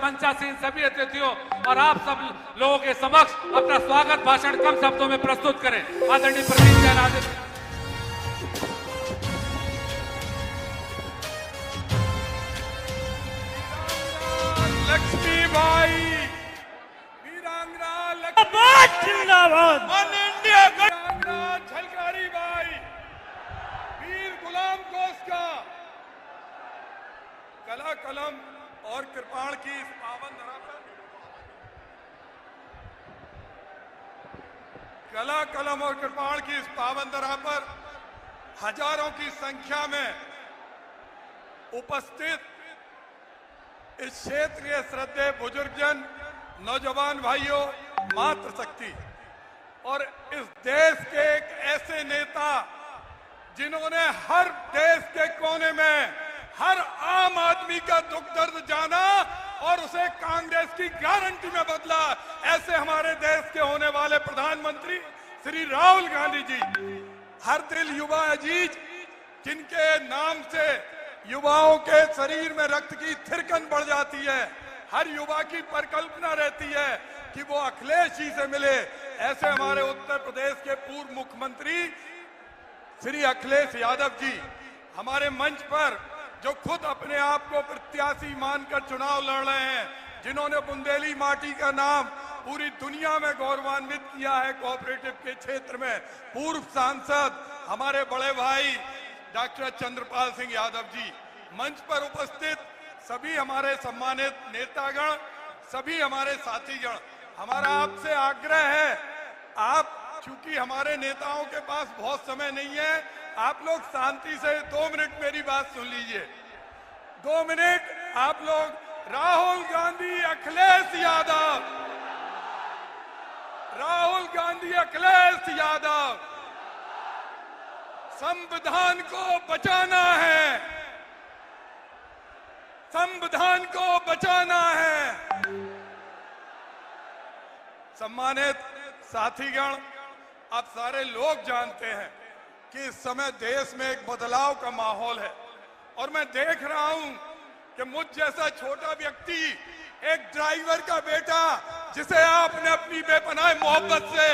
मंचासीन सभी अतिथियों और आप सब लोगों के समक्ष अपना स्वागत भाषण कम शब्दों में प्रस्तुत करें। आदरणीय प्रदीप जैन आदित्य। लक्ष्मीबाई वीरांगना जिंदाबाद, वीरांगना झलकारी बाई, वीर गुलाम कोसका, कला कलम और कृपाण की इस पावन धरा पर कला कलम और कृपाण की इस पावन धरा पर हजारों की संख्या में उपस्थित इस क्षेत्रीय श्रद्धेय बुजुर्गजन, नौजवान भाइयों, मातृशक्ति और इस देश के एक ऐसे नेता जिन्होंने हर देश के कोने में हर आम आदमी का दुख दर्द जाना और उसे कांग्रेस की गारंटी में बदला, ऐसे हमारे देश के होने वाले प्रधानमंत्री श्री राहुल गांधी जी। हर दिल युवा अजीज, जिनके नाम से युवाओं के शरीर में रक्त की थिरकन बढ़ जाती है, हर युवा की परिकल्पना रहती है कि वो अखिलेश जी से मिले। ऐसे हमारे उत्तर प्रदेश के पूर्व मुख्यमंत्री श्री अखिलेश यादव जी हमारे मंच पर, जो खुद अपने आप को प्रत्याशी मानकर चुनाव लड़ रहे हैं, जिन्होंने बुंदेली माटी का नाम पूरी दुनिया में गौरवान्वित किया है कोऑपरेटिव के क्षेत्र में। पूर्व सांसद हमारे बड़े भाई डॉक्टर चंद्रपाल सिंह यादव जी, मंच पर उपस्थित सभी हमारे सम्मानित नेतागण, सभी हमारे साथीगण, हमारा आपसे आग्रह है, आप चूंकि हमारे नेताओं के पास बहुत समय नहीं है, आप लोग शांति से 2 मिनट मेरी बात सुन लीजिए। 2 मिनट आप लोग राहुल गांधी अखिलेश यादव, राहुल गांधी अखिलेश यादव, संविधान को बचाना है, संविधान को बचाना है। सम्मानित साथीगण, आप सारे लोग जानते हैं कि इस समय देश में एक बदलाव का माहौल है और मैं देख रहा हूं कि मुझ जैसा छोटा व्यक्ति, एक ड्राइवर का बेटा, जिसे आपने अपनी बेपनाह मोहब्बत से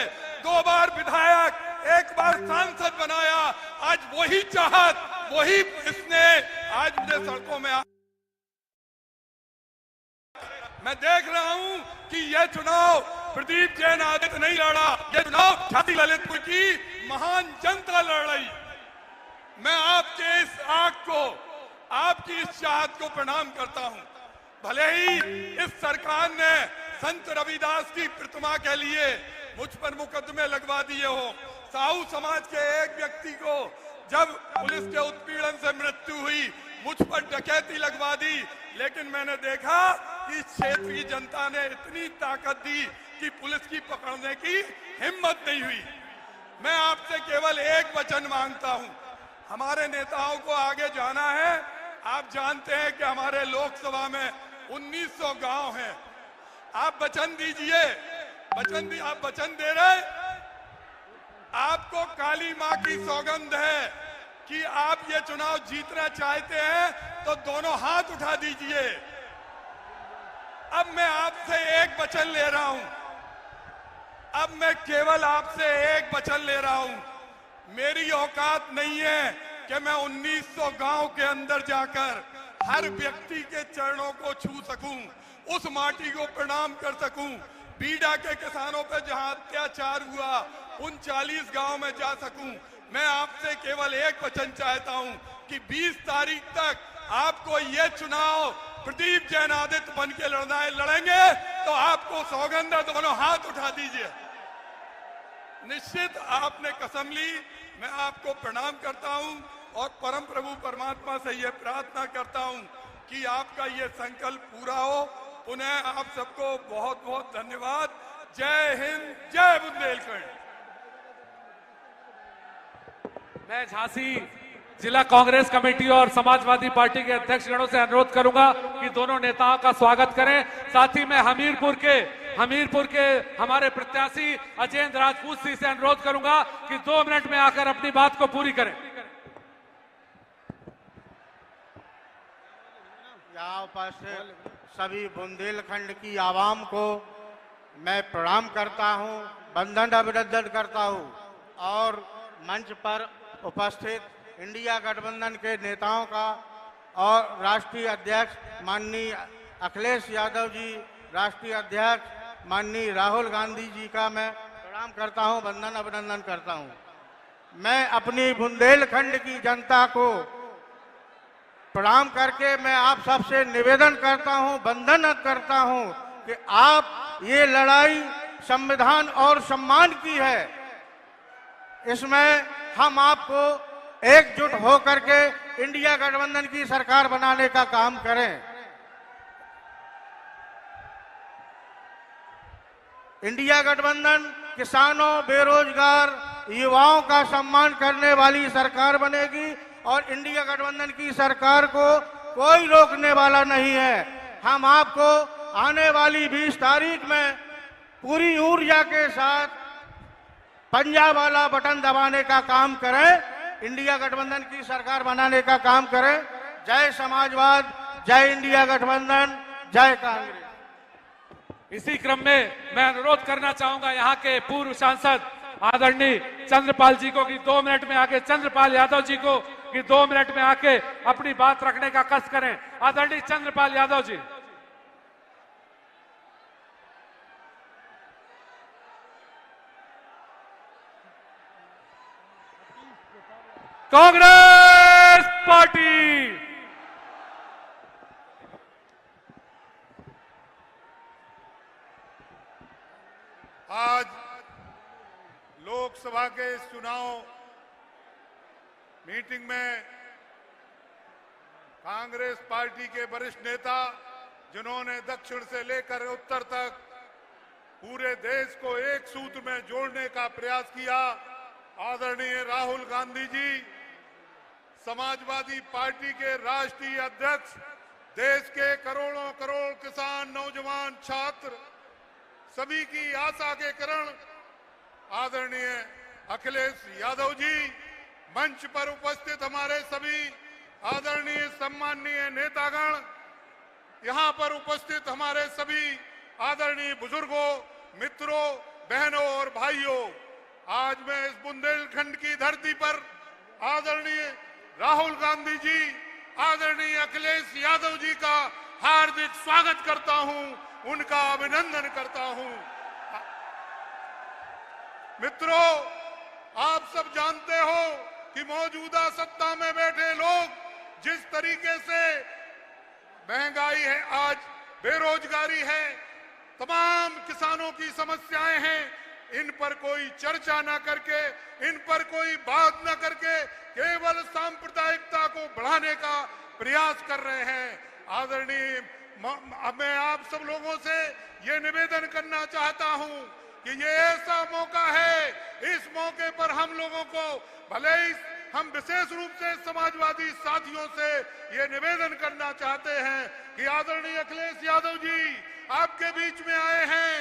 2 बार विधायक, 1 बार सांसद बनाया, आज वही चाहत, वही इसने आज मुझे सड़कों में मैं देख रहा हूं कि यह चुनाव प्रदीप जैन आदित्य नहीं लड़ा, यह चुनाव झांसी ललितपुर की महान जनता लड़ रही। मैं आपके इस आग को, आपकी इस चाहत को प्रणाम करता हूं। भले ही इस सरकार ने संत रविदास की प्रतिमा के लिए मुझ पर मुकदमे लगवा दिए हो, साहू समाज के एक व्यक्ति को जब पुलिस के उत्पीड़न से मृत्यु हुई मुझ पर डकैती लगवा दी, लेकिन मैंने देखा कि क्षेत्र की जनता ने इतनी ताकत दी कि पुलिस की पकड़ने की हिम्मत नहीं हुई। मैं आपसे केवल एक वचन मांगता हूं, हमारे नेताओं को आगे जाना है। आप जानते हैं कि हमारे लोकसभा में 1900 गांव हैं। आप वचन दीजिए, आप वचन दे रहे, आपको काली मां की सौगंध है कि आप ये चुनाव जीतना चाहते हैं तो दोनों हाथ उठा दीजिए। अब मैं आपसे एक वचन ले रहा हूं, अब मैं केवल आपसे एक वचन ले रहा हूं। मेरी औकात नहीं है कि मैं 1900 गांव के अंदर जाकर हर व्यक्ति के चरणों को छू सकूं, उस माटी को प्रणाम कर सकूं। बीडा के किसानों पर जहां अत्याचार हुआ उन 40 गांव में जा सकूं। मैं आपसे केवल एक वचन चाहता हूं कि 20 तारीख तक आपको ये चुनाव प्रदीप जैन आदित्य बन के लड़ेंगे तो आपको सौगंध है, दोनों हाथ उठा दीजिए। निश्चित आपने कसम ली, मैं आपको प्रणाम करता हूं और परम प्रभु परमात्मा से यह प्रार्थना करता हूं कि आपका यह संकल्प पूरा हो। पुनः आप सबको बहुत बहुत धन्यवाद। जय हिंद, जय बुंदेलखंड। मैं झांसी जिला कांग्रेस कमेटी और समाजवादी पार्टी के अध्यक्ष गणों से अनुरोध करूंगा कि दोनों नेताओं का स्वागत करें। साथ ही मैं हमीरपुर के हमारे प्रत्याशी अजेंद्र राजपूत जी से अनुरोध करूंगा कि 2 मिनट में आकर अपनी बात को पूरी करें। यहाँ उपस्थित सभी बुंदेलखंड की आवाम को मैं प्रणाम करता हूं, वंदन अभिनंदन करता हूं और मंच पर उपस्थित इंडिया गठबंधन के नेताओं का और राष्ट्रीय अध्यक्ष माननीय अखिलेश यादव जी, राष्ट्रीय अध्यक्ष माननीय राहुल गांधी जी का मैं प्रणाम करता हूं, वंदन अभिनंदन करता हूं। मैं अपनी बुंदेलखंड की जनता को प्रणाम करके मैं आप सबसे निवेदन करता हूं, वंदन करता हूं कि आप ये लड़ाई संविधान और सम्मान की है। इसमें हम आपको एकजुट होकर के इंडिया गठबंधन की सरकार बनाने का काम करें। इंडिया गठबंधन किसानों, बेरोजगार युवाओं का सम्मान करने वाली सरकार बनेगी और इंडिया गठबंधन की सरकार को कोई रोकने वाला नहीं है। हम आपको आने वाली 20 तारीख में पूरी ऊर्जा के साथ पंजाब वाला बटन दबाने का काम करें, इंडिया गठबंधन की सरकार बनाने का काम करें। जय समाजवाद, जय इंडिया गठबंधन, जय कांग्रेस। इसी क्रम में मैं अनुरोध करना चाहूंगा यहाँ के पूर्व सांसद आदरणीय चंद्रपाल जी को कि 2 मिनट में आके, चंद्रपाल यादव जी को कि 2 मिनट में आके अपनी बात रखने का कष्ट करें। आदरणीय चंद्रपाल यादव जी। कांग्रेस पार्टी। आज लोकसभा के इस चुनाव मीटिंग में कांग्रेस पार्टी के वरिष्ठ नेता, जिन्होंने दक्षिण से लेकर उत्तर तक पूरे देश को एक सूत्र में जोड़ने का प्रयास किया, आदरणीय राहुल गांधी जी, समाजवादी पार्टी के राष्ट्रीय अध्यक्ष, देश के करोड़ों करोड़ किसान, नौजवान, छात्र, सभी की आशा के किरण आदरणीय अखिलेश यादव जी, मंच पर उपस्थित हमारे सभी आदरणीय सम्माननीय नेतागण, यहां पर उपस्थित हमारे सभी आदरणीय बुजुर्गों, मित्रों, बहनों और भाइयों, आज मैं इस बुंदेलखंड की धरती पर आदरणीय राहुल गांधी जी, आदरणीय अखिलेश यादव जी का हार्दिक स्वागत करता हूं, उनका अभिनंदन करता हूं। मित्रों, आप सब जानते हो कि मौजूदा सत्ता में बैठे लोग जिस तरीके से महंगाई है, आज बेरोजगारी है, तमाम किसानों की समस्याएं हैं, इन पर कोई चर्चा न करके, इन पर कोई बात न करके केवल सांप्रदायिकता को बढ़ाने का प्रयास कर रहे हैं। आदरणीय, मैं आप सब लोगों से ये निवेदन करना चाहता हूं कि ये ऐसा मौका है, इस मौके पर हम लोगों को, भले ही हम विशेष रूप से समाजवादी साथियों से ये निवेदन करना चाहते हैं कि आदरणीय अखिलेश यादव जी आपके बीच में आए हैं,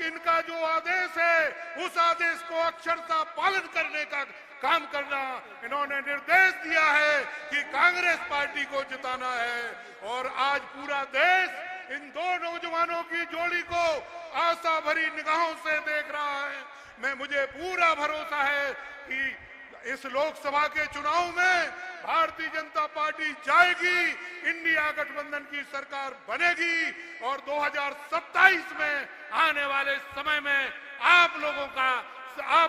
इनका जो आदेश है उस आदेश को अक्षरशः पालन करने का काम करना, इन्होंने निर्देश दिया है कि कांग्रेस पार्टी को जिताना है और आज पूरा देश इन दो नौजवानों की जोड़ी को आशा भरी निगाहों से देख रहा है। मुझे पूरा भरोसा है कि इस लोकसभा के चुनाव में भारतीय जनता पार्टी जाएगी, इंडिया गठबंधन की सरकार बनेगी और 2027 में आने वाले समय में आप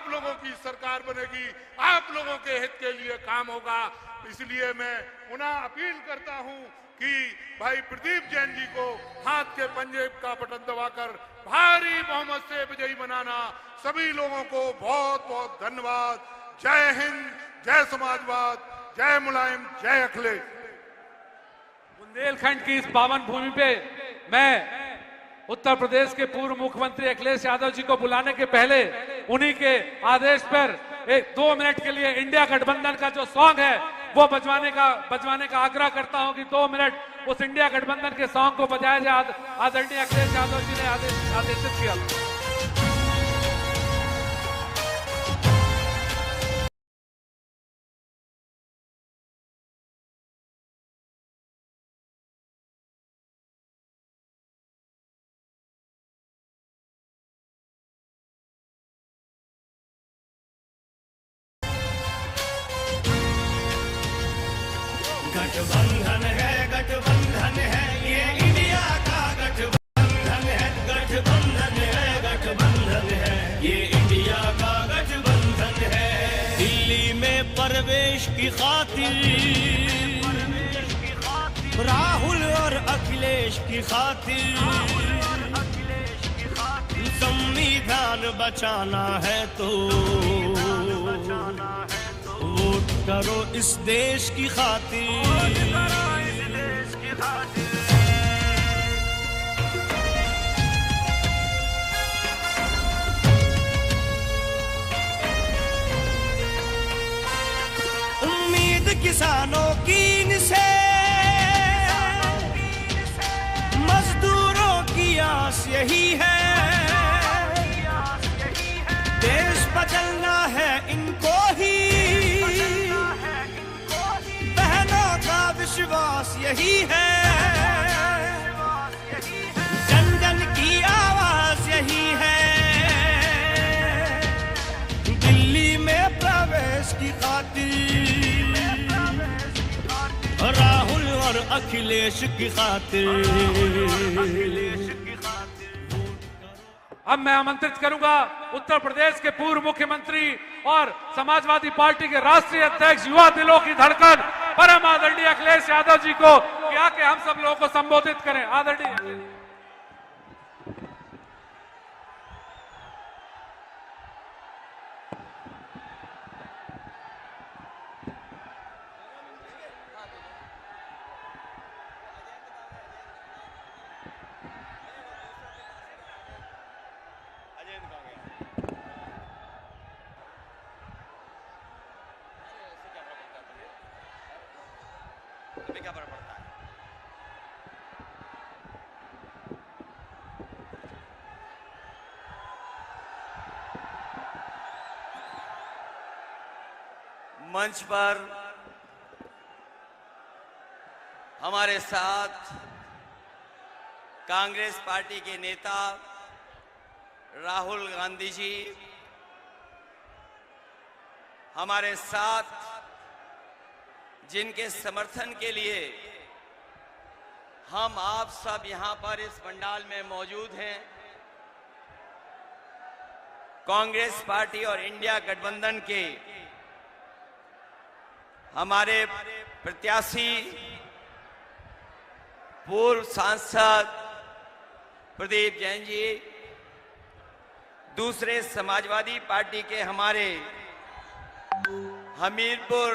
लोगों की सरकार बनेगी, आप लोगों के हित के लिए काम होगा। इसलिए मैं पुनः अपील करता हूं कि भाई प्रदीप जैन जी को हाथ के पंजे का बटन दबाकर भारी बहुमत से विजयी बनाना। सभी लोगों को बहुत बहुत धन्यवाद। जय हिंद, जय समाजवाद, जय मुलायम, जय अखिलेश। बुंदेलखंड की इस पावन भूमि पे मैं उत्तर प्रदेश के पूर्व मुख्यमंत्री अखिलेश यादव जी को बुलाने के पहले उन्हीं के आदेश पर 2 मिनट के लिए इंडिया गठबंधन का जो सॉन्ग है वो बजवाने का आग्रह करता हूं कि 2 मिनट उस इंडिया गठबंधन के सॉन्ग को बजाया जाए। आदरणीय अखिलेश यादव जी ने आदेशित किया। की खातिर, संविधान बचाना है तो वोट करो इस देश की खातिर। उम्मीद किसानों की इनसे, मजदूरों की आस यही है, देश बदलना है इनको ही, बहनों का विश्वास यही है, जन जन की आवाज यही है, दिल्ली में प्रवेश की खातिर, राहुल और अखिलेश की खातिर। अब मैं आमंत्रित करूंगा उत्तर प्रदेश के पूर्व मुख्यमंत्री और समाजवादी पार्टी के राष्ट्रीय अध्यक्ष, युवा दिलों की धड़कन, परम आदरणीय अखिलेश यादव जी को कि आके हम सब लोगों को संबोधित करें। आदरणीय क्या फर्क पड़ता है? मंच पर हमारे साथ कांग्रेस पार्टी के नेता राहुल गांधी जी, हमारे साथ जिनके समर्थन के लिए हम आप सब यहां पर इस पंडाल में मौजूद हैं, कांग्रेस पार्टी और इंडिया गठबंधन के हमारे प्रत्याशी पूर्व सांसद प्रदीप जैन जी, दूसरे समाजवादी पार्टी के हमारे हमीरपुर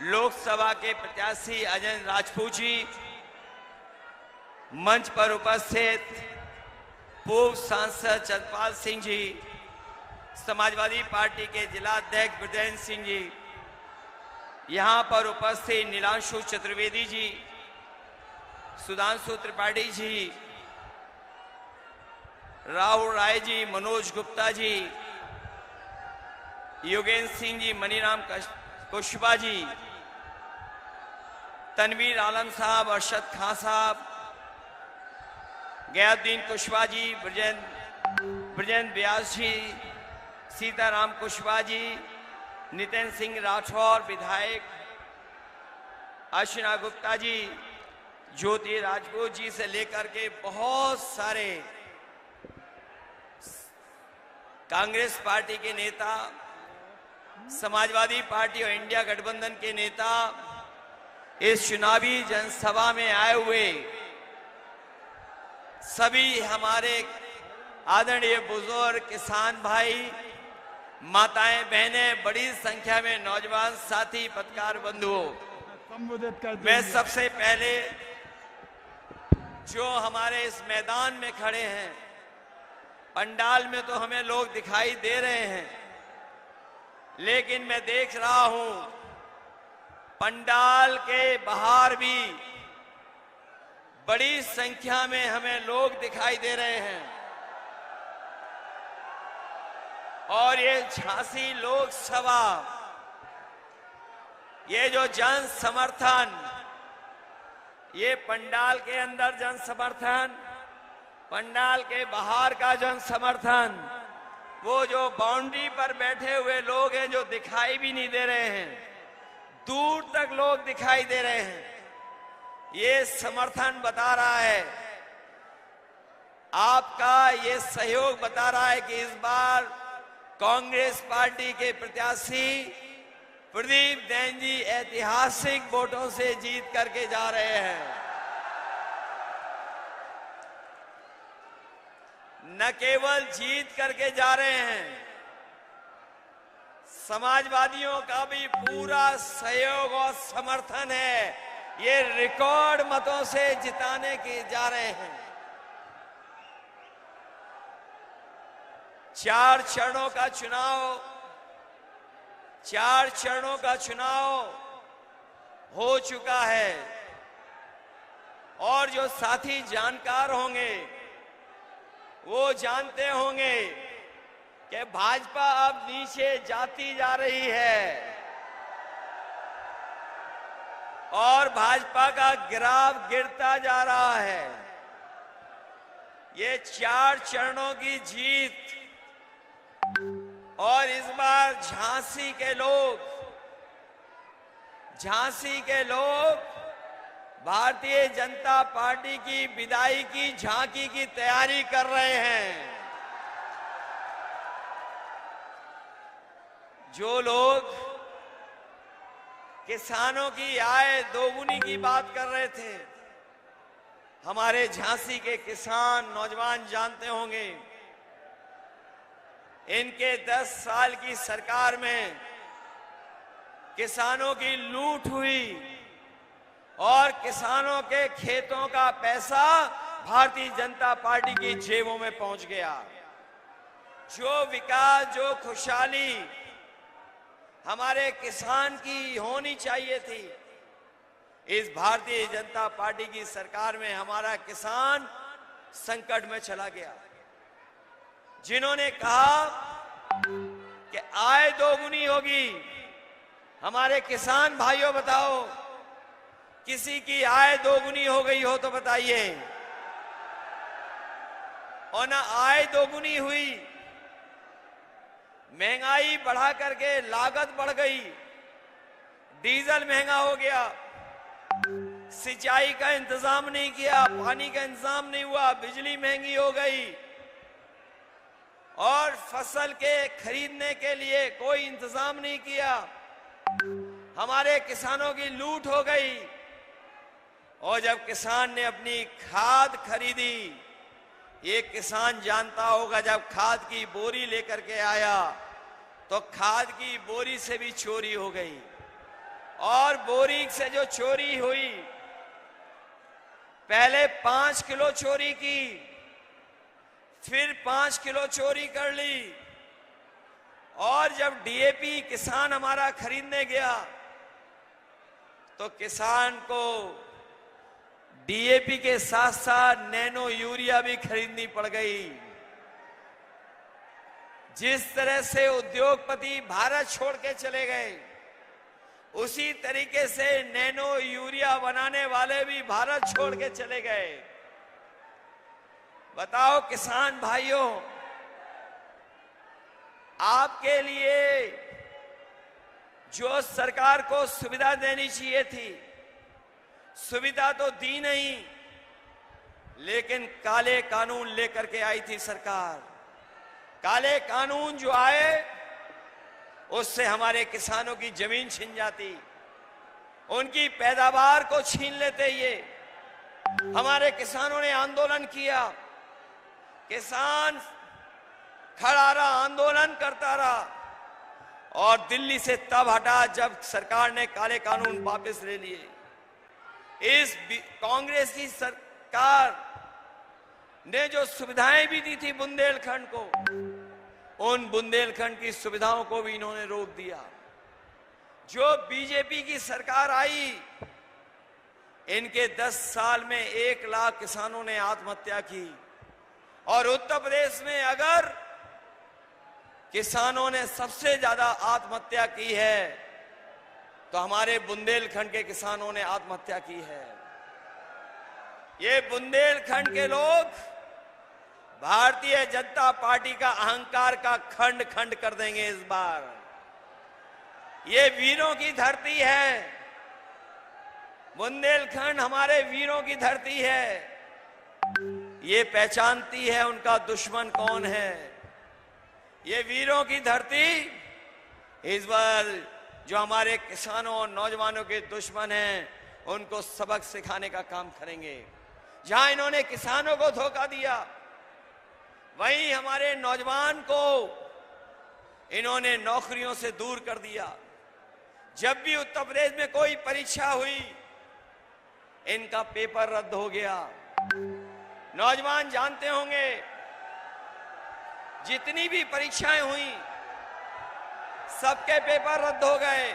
लोकसभा के प्रत्याशी अजय राजपूत जी, मंच पर उपस्थित पूर्व सांसद चंद्रपाल सिंह जी, समाजवादी पार्टी के जिला अध्यक्ष ब्रजेंद्र सिंह जी, यहां पर उपस्थित नीलांशु चतुर्वेदी जी, सुधांशु त्रिपाठी जी, राहुल राय जी, मनोज गुप्ता जी, योगेंद्र सिंह जी, मनीराम कुशवाहा जी, तनवीर आलम साहब, अरशद खान साहब, गयाउद्दीन कुशवाहा जी, ब्रजेंद्र व्यास जी, सीताराम कुशवाहा जी, नितिन सिंह राठौर विधायक, अर्चना गुप्ता जी, ज्योति राजपूत जी से लेकर के बहुत सारे कांग्रेस पार्टी के नेता, समाजवादी पार्टी और इंडिया गठबंधन के नेता इस चुनावी जनसभा में आए हुए सभी हमारे आदरणीय बुजुर्ग, किसान भाई, माताएं, बहनें, बड़ी संख्या में नौजवान साथी, पत्रकार बंधुओं, मैं सबसे पहले जो हमारे इस मैदान में खड़े हैं, पंडाल में तो हमें लोग दिखाई दे रहे हैं, लेकिन मैं देख रहा हूं पंडाल के बाहर भी बड़ी संख्या में हमें लोग दिखाई दे रहे हैं। और ये झांसी लोकसभा, ये जो जन समर्थन, ये पंडाल के अंदर जन समर्थन, पंडाल के बाहर का जन समर्थन, वो जो बाउंड्री पर बैठे हुए लोग हैं जो दिखाई भी नहीं दे रहे हैं, दूर तक लोग दिखाई दे रहे हैं, ये समर्थन बता रहा है, आपका ये सहयोग बता रहा है कि इस बार कांग्रेस पार्टी के प्रत्याशी प्रदीप जैन जी ऐतिहासिक वोटों से जीत करके जा रहे हैं। न केवल जीत करके जा रहे हैं, समाजवादियों का भी पूरा सहयोग और समर्थन है। ये रिकॉर्ड मतों से जिताने के जा रहे हैं। 4 चरणों का चुनाव हो चुका है और जो साथी जानकार होंगे वो जानते होंगे कि भाजपा अब नीचे जाती जा रही है और भाजपा का ग्राफ गिरता जा रहा है। ये 4 चरणों की जीत और इस बार झांसी के लोग भारतीय जनता पार्टी की विदाई की झांकी की तैयारी कर रहे हैं। जो लोग किसानों की आय दोगुनी की बात कर रहे थे, हमारे झांसी के किसान नौजवान जानते होंगे, इनके 10 साल की सरकार में किसानों की लूट हुई और किसानों के खेतों का पैसा भारतीय जनता पार्टी की जेबों में पहुंच गया। जो विकास, जो खुशहाली हमारे किसान की होनी चाहिए थी, इस भारतीय जनता पार्टी की सरकार में हमारा किसान संकट में चला गया। जिन्होंने कहा कि आय दोगुनी होगी, हमारे किसान भाइयों बताओ, किसी की आय दोगुनी हो गई हो तो बताइए। और ना आय दोगुनी हुई, महंगाई बढ़ा करके लागत बढ़ गई, डीजल महंगा हो गया, सिंचाई का इंतजाम नहीं किया, पानी का इंतजाम नहीं हुआ, बिजली महंगी हो गई और फसल के खरीदने के लिए कोई इंतजाम नहीं किया। हमारे किसानों की लूट हो गई और जब किसान ने अपनी खाद खरीदी, ये किसान जानता होगा, जब खाद की बोरी लेकर के आया तो खाद की बोरी से भी चोरी हो गई और बोरी से जो चोरी हुई, पहले 5 किलो चोरी की, फिर 5 किलो चोरी कर ली और जब डीएपी किसान हमारा खरीदने गया तो किसान को डीएपी के साथ साथ नैनो यूरिया भी खरीदनी पड़ गई। जिस तरह से उद्योगपति भारत छोड़ के चले गए, उसी तरीके से नैनो यूरिया बनाने वाले भी भारत छोड़ के चले गए। बताओ किसान भाइयों, आपके लिए जो सरकार को सुविधा देनी चाहिए थी, सुविधा तो दी नहीं, लेकिन काले कानून लेकर के आई थी सरकार। काले कानून जो आए, उससे हमारे किसानों की जमीन छिन जाती, उनकी पैदावार को छीन लेते। ये हमारे किसानों ने आंदोलन किया, किसान खड़ा रहा, आंदोलन करता रहा और दिल्ली से तब हटा जब सरकार ने काले कानून वापस ले लिए। इस कांग्रेस की सरकार ने जो सुविधाएं भी दी थी बुंदेलखंड को, उन बुंदेलखंड की सुविधाओं को भी इन्होंने रोक दिया। जो बीजेपी की सरकार आई, इनके 10 साल में 1 लाख किसानों ने आत्महत्या की और उत्तर प्रदेश में अगर किसानों ने सबसे ज्यादा आत्महत्या की है तो हमारे बुंदेलखंड के किसानों ने आत्महत्या की है। ये बुंदेलखंड के लोग भारतीय जनता पार्टी का अहंकार का खंड खंड कर देंगे इस बार। ये वीरों की धरती है, बुंदेलखंड हमारे वीरों की धरती है। ये पहचानती है उनका दुश्मन कौन है। ये वीरों की धरती इस बार जो हमारे किसानों और नौजवानों के दुश्मन हैं, उनको सबक सिखाने का काम करेंगे। जहां इन्होंने किसानों को धोखा दिया, वहीं हमारे नौजवान को इन्होंने नौकरियों से दूर कर दिया। जब भी उत्तर प्रदेश में कोई परीक्षा हुई, इनका पेपर रद्द हो गया। नौजवान जानते होंगे, जितनी भी परीक्षाएं हुई सबके पेपर रद्द हो गए।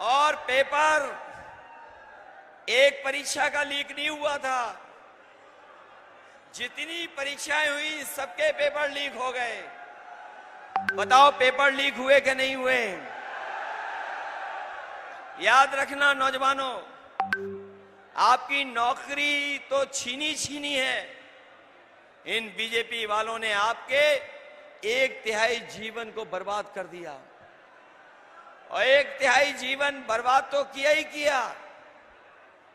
और पेपर एक परीक्षा का लीक नहीं हुआ था, जितनी परीक्षाएं हुई सबके पेपर लीक हो गए। बताओ पेपर लीक हुए कि नहीं हुए? याद रखना नौजवानों, आपकी नौकरी तो छीनी है। इन बीजेपी वालों ने आपके 1/3 जीवन को बर्बाद कर दिया। और 1/3 जीवन बर्बाद तो किया ही किया।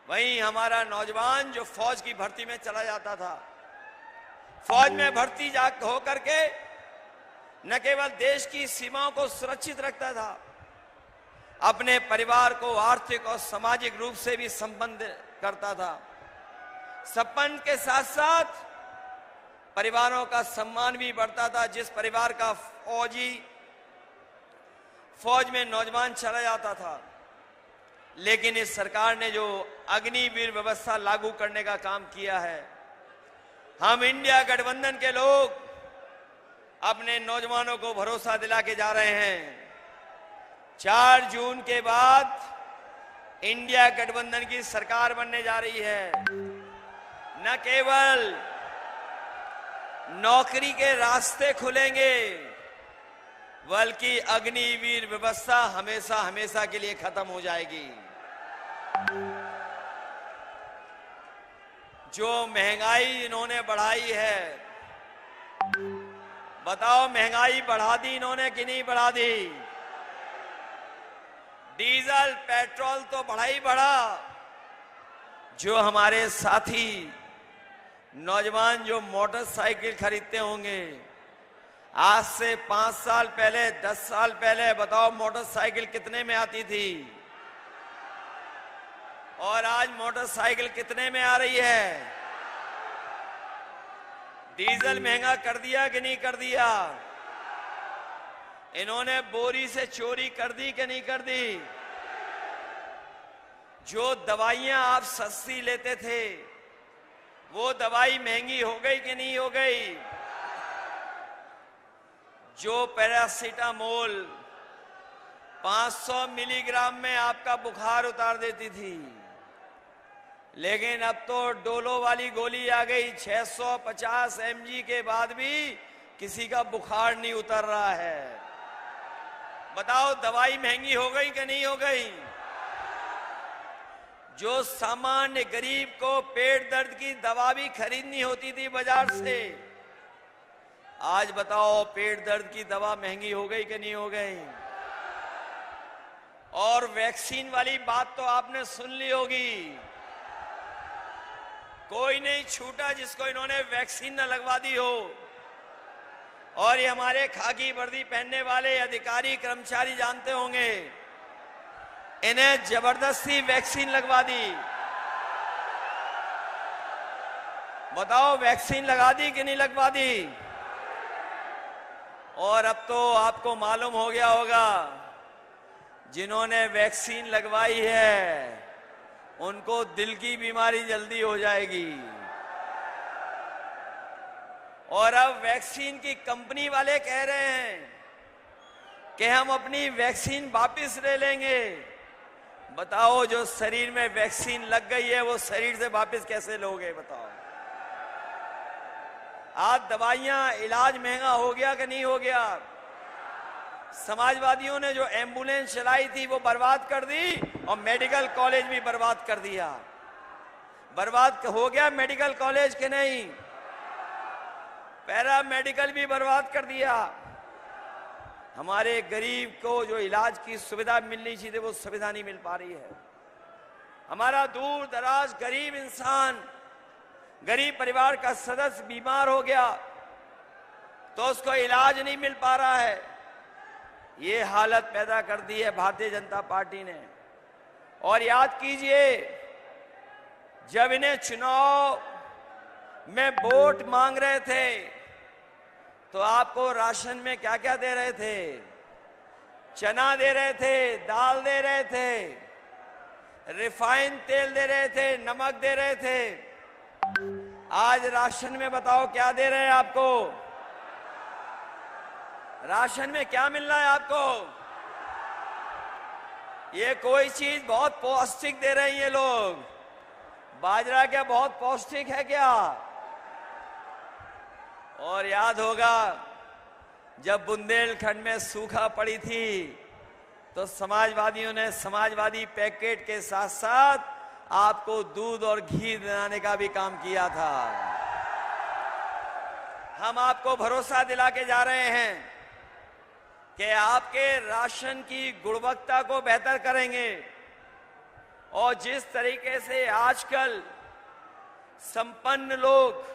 वहीं हमारा नौजवान जो फौज की भर्ती में चला जाता था, फौज में भर्ती होकर के न केवल देश की सीमाओं को सुरक्षित रखता था, अपने परिवार को आर्थिक और सामाजिक रूप से भी संबंध करता था। संबंध के साथ साथ परिवारों का सम्मान भी बढ़ता था। जिस परिवार का फौज में नौजवान चला जाता था, लेकिन इस सरकार ने जो अग्निवीर व्यवस्था लागू करने का काम किया है, हम इंडिया गठबंधन के लोग अपने नौजवानों को भरोसा दिला के जा रहे हैं। 4 जून के बाद इंडिया गठबंधन की सरकार बनने जा रही है। न केवल नौकरी के रास्ते खुलेंगे, बल्कि अग्निवीर व्यवस्था हमेशा हमेशा के लिए खत्म हो जाएगी। जो महंगाई इन्होंने बढ़ाई है, बताओ महंगाई बढ़ा दी इन्होंने कि नहीं बढ़ा दी? डीजल पेट्रोल तो बढ़ा ही बढ़ा। जो हमारे साथी नौजवान जो मोटरसाइकिल खरीदते होंगे, आज से 5 साल पहले 10 साल पहले बताओ मोटरसाइकिल कितने में आती थी, और आज मोटरसाइकिल कितने में आ रही है? डीजल महंगा कर दिया कि नहीं कर दिया? इन्होंने बोरी से चोरी कर दी कि नहीं कर दी? जो दवाइयां आप सस्ती लेते थे, वो दवाई महंगी हो गई कि नहीं हो गई? जो पैरासीटामोल 500 मिलीग्राम में आपका बुखार उतार देती थी, लेकिन अब तो डोलो वाली गोली आ गई। 650 mg के बाद भी किसी का बुखार नहीं उतर रहा है। बताओ दवाई महंगी हो गई कि नहीं हो गई? जो सामान्य गरीब को पेट दर्द की दवा भी खरीदनी होती थी बाजार से, आज बताओ पेट दर्द की दवा महंगी हो गई कि नहीं हो गई? और वैक्सीन वाली बात तो आपने सुन ली होगी। कोई नहीं छूटा जिसको इन्होंने वैक्सीन न लगवा दी हो। और ये हमारे खाकी वर्दी पहनने वाले अधिकारी कर्मचारी जानते होंगे, इन्हें जबरदस्ती वैक्सीन लगवा दी। बताओ वैक्सीन लगा दी कि नहीं लगवा दी? और अब तो आपको मालूम हो गया होगा, जिन्होंने वैक्सीन लगवाई है उनको दिल की बीमारी जल्दी हो जाएगी। और अब वैक्सीन की कंपनी वाले कह रहे हैं कि हम अपनी वैक्सीन वापस ले लेंगे। बताओ जो शरीर में वैक्सीन लग गई है, वो शरीर से वापस कैसे लोगे? बताओ। आज दवाइयां, इलाज महंगा हो गया कि नहीं हो गया? समाजवादियों ने जो एम्बुलेंस चलाई थी वो बर्बाद कर दी, और मेडिकल कॉलेज भी बर्बाद कर दिया। बर्बाद हो गया मेडिकल कॉलेज के नहीं, पैरा मेडिकल भी बर्बाद कर दिया। हमारे गरीब को जो इलाज की सुविधा मिलनी चाहिए वो सुविधा नहीं मिल पा रही है। हमारा दूर दराज गरीब इंसान, गरीब परिवार का सदस्य बीमार हो गया तो उसको इलाज नहीं मिल पा रहा है। ये हालत पैदा कर दी है भारतीय जनता पार्टी ने। और याद कीजिए, जब इन्हें चुनाव में वोट मांग रहे थे तो आपको राशन में क्या क्या दे रहे थे? चना दे रहे थे, दाल दे रहे थे, रिफाइंड तेल दे रहे थे, नमक दे रहे थे। आज राशन में बताओ क्या दे रहे हैं आपको? राशन में क्या मिल रहा है आपको? ये कोई चीज बहुत पौष्टिक दे रहे हैं ये लोग। बाजरा क्या बहुत पौष्टिक है क्या? और याद होगा जब बुंदेलखंड में सूखा पड़ी थी तो समाजवादियों ने समाजवादी पैकेट के साथ साथ आपको दूध और घी दिलाने का भी काम किया था। हम आपको भरोसा दिला के जा रहे हैं कि आपके राशन की गुणवत्ता को बेहतर करेंगे। और जिस तरीके से आजकल संपन्न लोग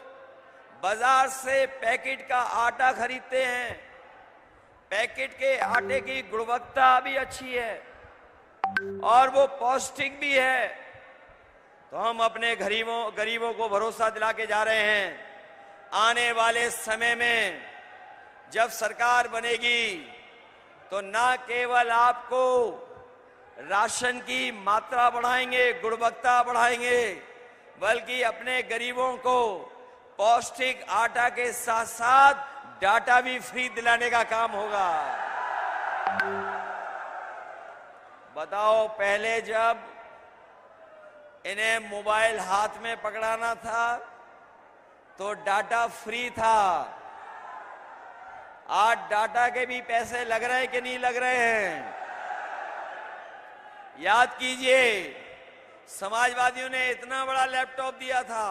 बाजार से पैकेट का आटा खरीदते हैं, पैकेट के आटे की गुणवत्ता भी अच्छी है और वो पौष्टिक भी है, तो हम अपने गरीबों को भरोसा दिला के जा रहे हैं आने वाले समय में जब सरकार बनेगी तो ना केवल आपको राशन की मात्रा बढ़ाएंगे, गुणवत्ता बढ़ाएंगे, बल्कि अपने गरीबों को पौष्टिक आटा के साथ साथ डाटा भी फ्री दिलाने का काम होगा। बताओ, पहले जब इन्हें मोबाइल हाथ में पकड़ाना था तो डाटा फ्री था। आज डाटा के भी पैसे लग रहे हैं कि नहीं लग रहे हैं? याद कीजिए, समाजवादियों ने इतना बड़ा लैपटॉप दिया था,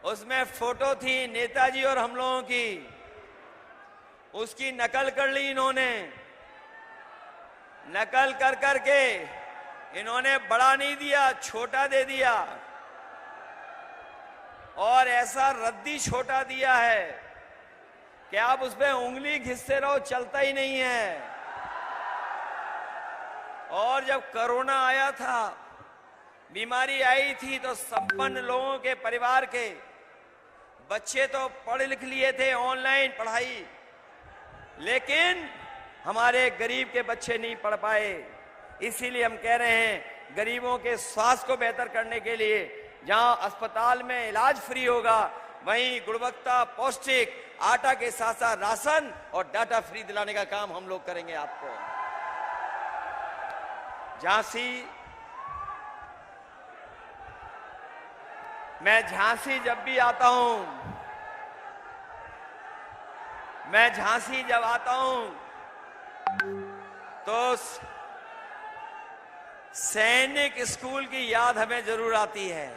उसमें फोटो थी नेताजी और हम लोगों की, उसकी नकल कर ली इन्होंने। नकल कर करके इन्होंने बड़ा नहीं दिया, छोटा दे दिया, और ऐसा रद्दी छोटा दिया है कि आप उसमें उंगली घिसते रहो, चलता ही नहीं है। और जब कोरोना आया था, बीमारी आई थी, तो संपन्न लोगों के परिवार के बच्चे तो पढ़ लिख लिए थे, ऑनलाइन पढ़ाई, लेकिन हमारे गरीब के बच्चे नहीं पढ़ पाए। इसीलिए हम कह रहे हैं गरीबों के स्वास्थ्य को बेहतर करने के लिए जहां अस्पताल में इलाज फ्री होगा, वहीं गुणवत्ता पौष्टिक आटा के साथ साथ राशन और डाटा फ्री दिलाने का काम हम लोग करेंगे आपको। मैं झांसी जब भी आता हूं, मैं झांसी जब आता हूं तो सैनिक स्कूल की याद हमें जरूर आती है।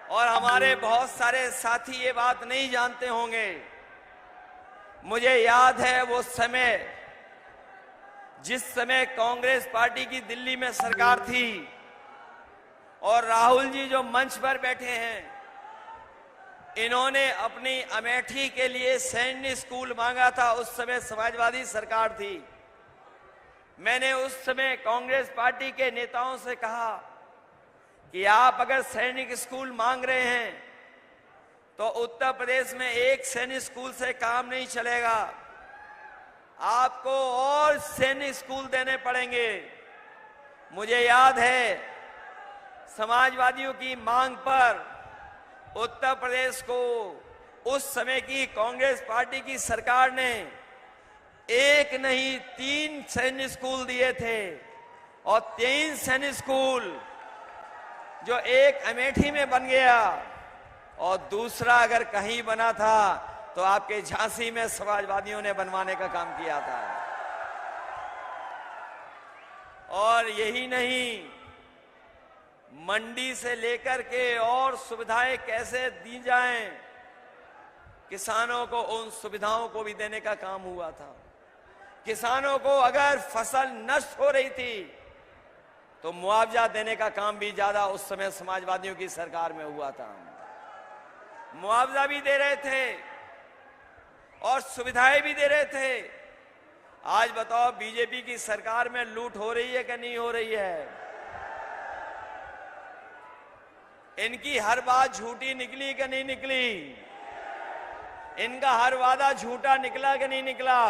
और हमारे बहुत सारे साथी ये बात नहीं जानते होंगे। मुझे याद है वो समय, जिस समय कांग्रेस पार्टी की दिल्ली में सरकार थी और राहुल जी जो मंच पर बैठे हैं, इन्होंने अपनी अमेठी के लिए सैन्य स्कूल मांगा था। उस समय समाजवादी सरकार थी। मैंने उस समय कांग्रेस पार्टी के नेताओं से कहा कि आप अगर सैनिक स्कूल मांग रहे हैं तो उत्तर प्रदेश में एक सैनिक स्कूल से काम नहीं चलेगा, आपको और सैनिक स्कूल देने पड़ेंगे। मुझे याद है समाजवादियों की मांग पर उत्तर प्रदेश को उस समय की कांग्रेस पार्टी की सरकार ने एक नहीं 3 सैनिक स्कूल दिए थे। और 3 सैनिक स्कूल जो एक अमेठी में बन गया और दूसरा अगर कहीं बना था तो आपके झांसी में समाजवादियों ने बनवाने का काम किया था। और यही नहीं, मंडी से लेकर के और सुविधाएं कैसे दी जाएं, किसानों को उन सुविधाओं को भी देने का काम हुआ था। किसानों को अगर फसल नष्ट हो रही थी तो मुआवजा देने का काम भी ज्यादा उस समय समाजवादियों की सरकार में हुआ था। मुआवजा भी दे रहे थे और सुविधाएं भी दे रहे थे। आज बताओ, बीजेपी की सरकार में लूट हो रही है कि नहीं हो रही है? इनकी हर बात झूठी निकली कि नहीं निकली? इनका हर वादा झूठा निकला कि नहीं निकला?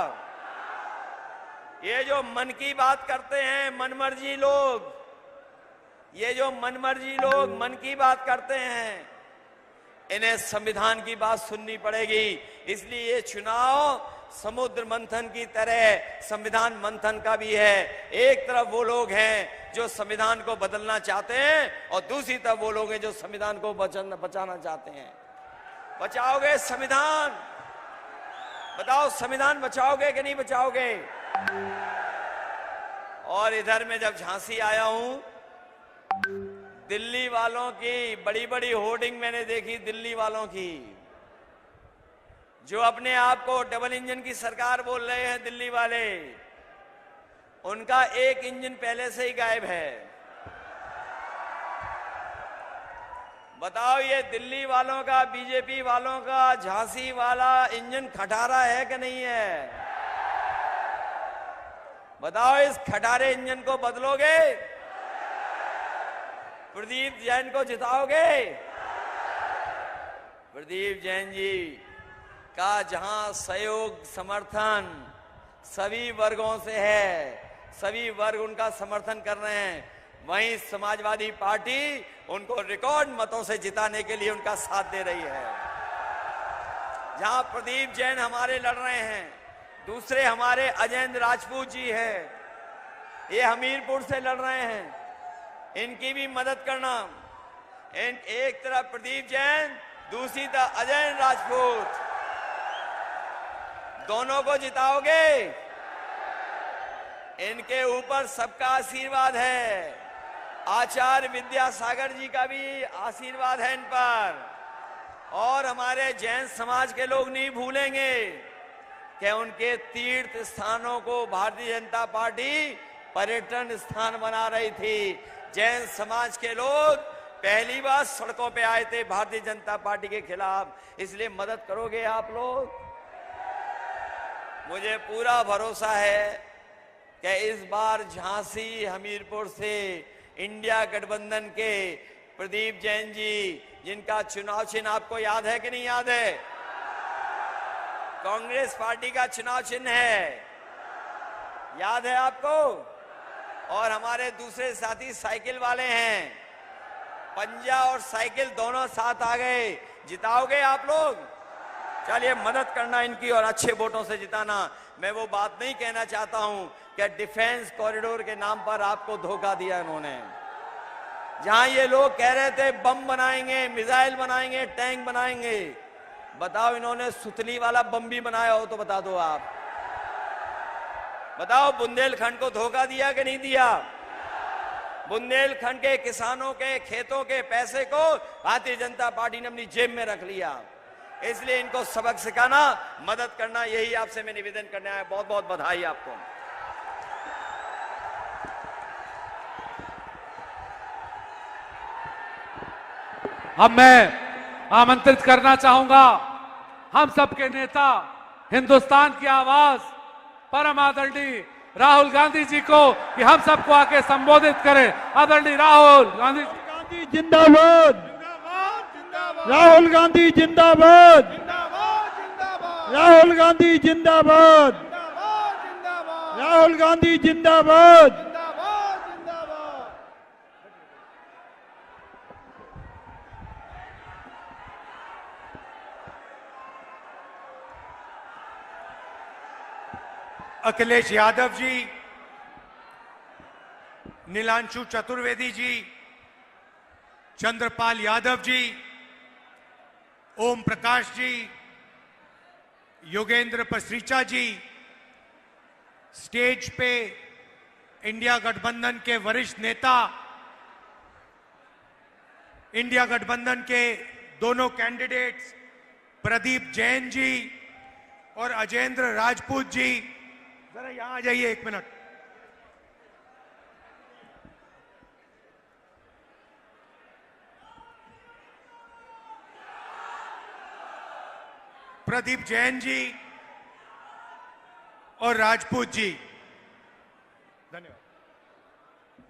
ये जो मन की बात करते हैं, मनमर्जी लोग, ये जो मनमर्जी लोग मन की बात करते हैं, इन्हें संविधान की बात सुननी पड़ेगी। इसलिए ये चुनाव समुद्र मंथन की तरह संविधान मंथन का भी है। एक तरफ वो लोग हैं जो संविधान को बदलना चाहते हैं और दूसरी तरफ वो लोग हैं जो संविधान को बचाना चाहते हैं। बचाओगे संविधान? बताओ, संविधान बचाओगे कि नहीं बचाओगे? और इधर में जब झांसी आया हूं, दिल्ली वालों की बड़ी बड़ी होर्डिंग मैंने देखी, दिल्ली वालों की, जो अपने आप को डबल इंजन की सरकार बोल रहे हैं। दिल्ली वाले, उनका एक इंजन पहले से ही गायब है। बताओ, ये दिल्ली वालों का, बीजेपी वालों का झांसी वाला इंजन खटारा है कि नहीं है? बताओ, इस खटारे इंजन को बदलोगे? प्रदीप जैन को जिताओगे? प्रदीप जैन जी का जहां सहयोग समर्थन सभी वर्गों से है, सभी वर्ग उनका समर्थन कर रहे हैं, वहीं समाजवादी पार्टी उनको रिकॉर्ड मतों से जिताने के लिए उनका साथ दे रही है। जहां प्रदीप जैन हमारे लड़ रहे हैं, दूसरे हमारे अजेंद्र राजपूत जी हैं, ये हमीरपुर से लड़ रहे हैं, इनकी भी मदद करना। एक तरफ प्रदीप जैन, दूसरी तरफ अजेंद्र राजपूत, दोनों को जिताओगे? इनके ऊपर सबका आशीर्वाद है, आचार्य विद्यासागर जी का भी आशीर्वाद है इन पर। और हमारे जैन समाज के लोग नहीं भूलेंगे कि उनके तीर्थ स्थानों को भारतीय जनता पार्टी पर्यटन स्थान बना रही थी। जैन समाज के लोग पहली बार सड़कों पे आए थे भारतीय जनता पार्टी के खिलाफ। इसलिए मदद करोगे आप लोग? मुझे पूरा भरोसा है कि इस बार झांसी हमीरपुर से इंडिया गठबंधन के प्रदीप जैन जी, जिनका चुनाव चिन्ह आपको याद है कि नहीं याद है? कांग्रेस पार्टी का चुनाव चिन्ह है, याद है आपको? और हमारे दूसरे साथी साइकिल वाले हैं, पंजा और साइकिल दोनों साथ आ गए। जिताओगे आप लोग? चलिए, मदद करना इनकी और अच्छे वोटों से जिताना। मैं वो बात नहीं कहना चाहता हूं कि डिफेंस कॉरिडोर के नाम पर आपको धोखा दिया इन्होंने। जहां ये लोग कह रहे थे बम बनाएंगे, मिसाइल बनाएंगे, टैंक बनाएंगे, बताओ इन्होंने सुतली वाला बम भी बनाया हो तो बता दो आप। बताओ, बुंदेलखंड को धोखा दिया कि नहीं दिया? बुंदेलखंड के किसानों के खेतों के पैसे को भारतीय जनता पार्टी ने अपनी जेब में रख लिया। इसलिए इनको सबक सिखाना, मदद करना, यही आपसे मैं निवेदन करने आया। बहुत बहुत बधाई आपको। अब मैं आमंत्रित करना चाहूंगा हम सबके नेता, हिंदुस्तान की आवाज, परम आदरणीय राहुल गांधी जी को कि हम सबको आके संबोधित करें। आदरणीय राहुल गांधी जिंदाबाद, राहुल गांधी जिंदाबाद, राहुल गांधी जिंदाबाद, राहुल गांधी जिंदाबाद। अखिलेश यादव जी, नीलांशु चतुर्वेदी जी, चंद्रपाल यादव जी, ओम प्रकाश जी, योगेंद्र पसरीचा जी, स्टेज पे इंडिया गठबंधन के वरिष्ठ नेता, इंडिया गठबंधन के दोनों कैंडिडेट्स प्रदीप जैन जी और अजेंद्र राजपूत जी, जरा यहां आ जाइए एक मिनट। प्रदीप जैन जी और राजपूत जी, धन्यवाद,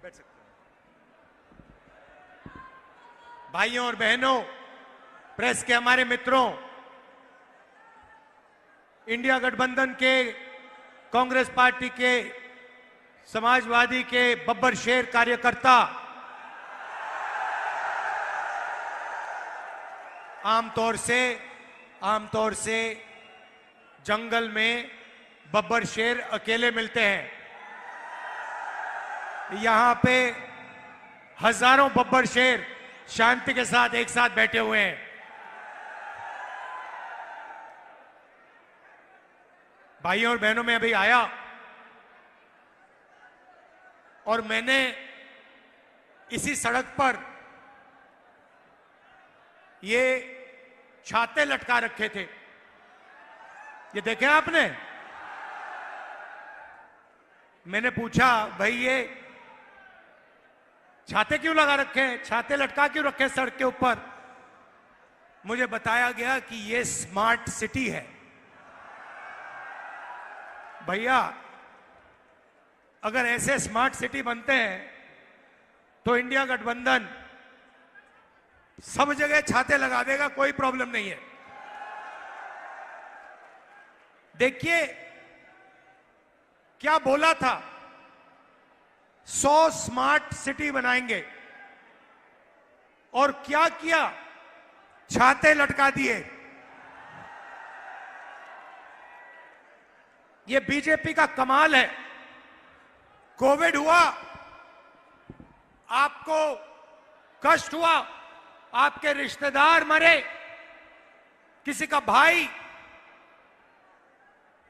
बैठ सकते हैं। भाइयों और बहनों, प्रेस के हमारे मित्रों, इंडिया गठबंधन के, कांग्रेस पार्टी के, समाजवादी के बब्बर शेर कार्यकर्ता आमतौर से जंगल में बब्बर शेर अकेले मिलते हैं। यहां पे हजारों बब्बर शेर शांति के साथ एक साथ बैठे हुए हैं। भाइयों और बहनों, मैं अभी आया और मैंने इसी सड़क पर ये छाते लटका रखे थे। ये देखे आपने? मैंने पूछा, भाई ये छाते क्यों लगा रखे हैं, छाते लटका क्यों रखे सड़क के ऊपर? मुझे बताया गया कि ये स्मार्ट सिटी है। भैया, अगर ऐसे स्मार्ट सिटी बनते हैं तो इंडिया गठबंधन सब जगह छाते लगा देगा, कोई प्रॉब्लम नहीं है। देखिए क्या बोला था, 100 स्मार्ट सिटी बनाएंगे, और क्या किया, छाते लटका दिए। ये बीजेपी का कमाल है। कोविड हुआ, आपको कष्ट हुआ, आपके रिश्तेदार मरे, किसी का भाई,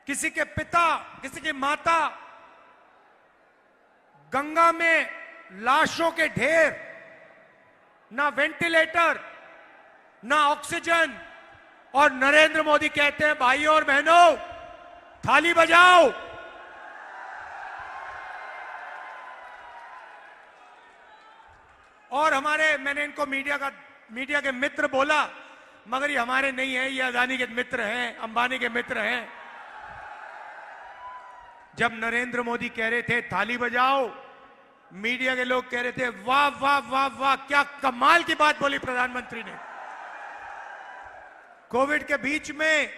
किसी के पिता, किसी की माता, गंगा में लाशों के ढेर, ना वेंटिलेटर, ना ऑक्सीजन, और नरेंद्र मोदी कहते हैं, भाइयों और बहनों थाली बजाओ। और मैंने इनको मीडिया के मित्र बोला, मगर ये हमारे नहीं है, ये अदानी के मित्र हैं, अंबानी के मित्र हैं। जब नरेंद्र मोदी कह रहे थे थाली बजाओ, मीडिया के लोग कह रहे थे वाह वाह वाह वाह, क्या कमाल की बात बोली प्रधानमंत्री ने। कोविड के बीच में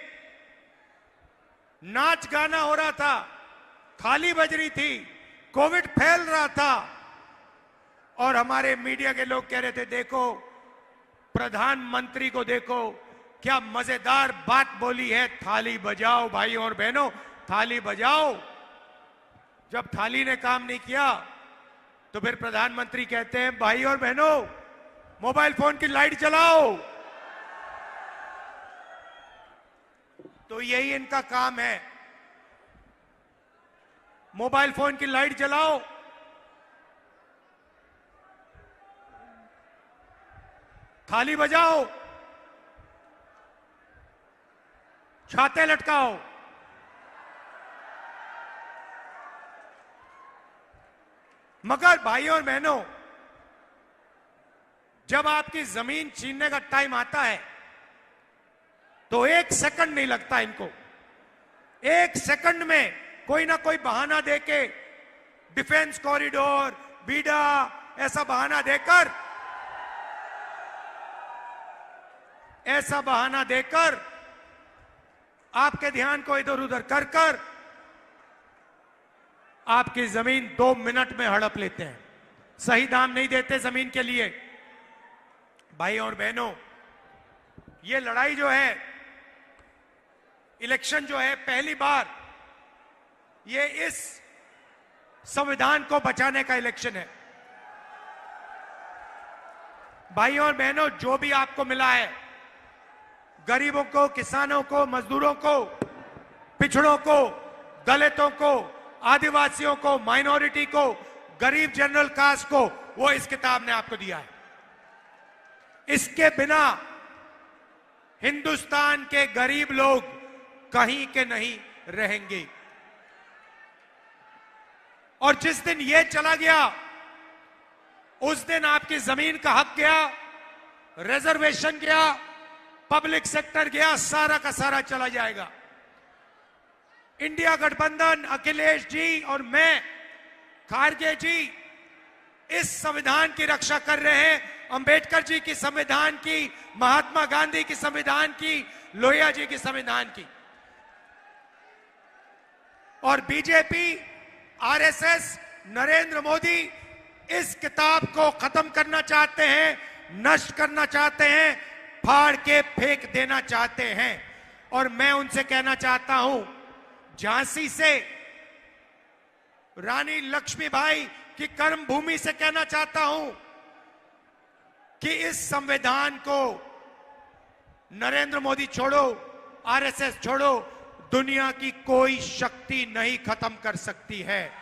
नाच गाना हो रहा था, थाली बज रही थी, कोविड फैल रहा था, और हमारे मीडिया के लोग कह रहे थे देखो प्रधानमंत्री को, देखो क्या मजेदार बात बोली है, थाली बजाओ भाइयों और बहनों, थाली बजाओ। जब थाली ने काम नहीं किया तो फिर प्रधानमंत्री कहते हैं, भाइयों और बहनों मोबाइल फोन की लाइट जलाओ। तो यही इनका काम है, मोबाइल फोन की लाइट जलाओ, थाली बजाओ, छाते लटकाओ। मगर भाइयों और बहनों, जब आपकी जमीन छीनने का टाइम आता है तो 1 सेकंड नहीं लगता इनको। 1 सेकंड में कोई ना कोई बहाना देके, डिफेंस कॉरिडोर, बीडा, ऐसा बहाना देकर आपके ध्यान को इधर उधर कर आपकी जमीन 2 मिनट में हड़प लेते हैं। सही दाम नहीं देते जमीन के लिए। भाइयों और बहनों, ये लड़ाई जो है, इलेक्शन जो है, पहली बार ये इस संविधान को बचाने का इलेक्शन है। भाइयों और बहनों, जो भी आपको मिला है, गरीबों को, किसानों को, मजदूरों को, पिछड़ों को, दलितों को, आदिवासियों को, माइनॉरिटी को, गरीब जनरल कास्ट को, वो इस किताब ने आपको दिया है। इसके बिना हिंदुस्तान के गरीब लोग कहीं के नहीं रहेंगे। और जिस दिन ये चला गया, उस दिन आपकी जमीन का हक गया, रिजर्वेशन गया, पब्लिक सेक्टर गया, सारा का सारा चला जाएगा। इंडिया गठबंधन, अखिलेश जी और मैं, खारगे जी, इस संविधान की रक्षा कर रहे हैं अंबेडकर जी की संविधान की, महात्मा गांधी की संविधान की, लोहिया जी की संविधान की। और बीजेपी, आरएसएस, नरेंद्र मोदी इस किताब को खत्म करना चाहते हैं, नष्ट करना चाहते हैं, फाड़ के फेंक देना चाहते हैं। और मैं उनसे कहना चाहता हूं, झांसी से रानी लक्ष्मीबाई की कर्म भूमि से कहना चाहता हूं कि इस संविधान को नरेंद्र मोदी छोड़ो, आरएसएस छोड़ो, दुनिया की कोई शक्ति नहीं खत्म कर सकती है।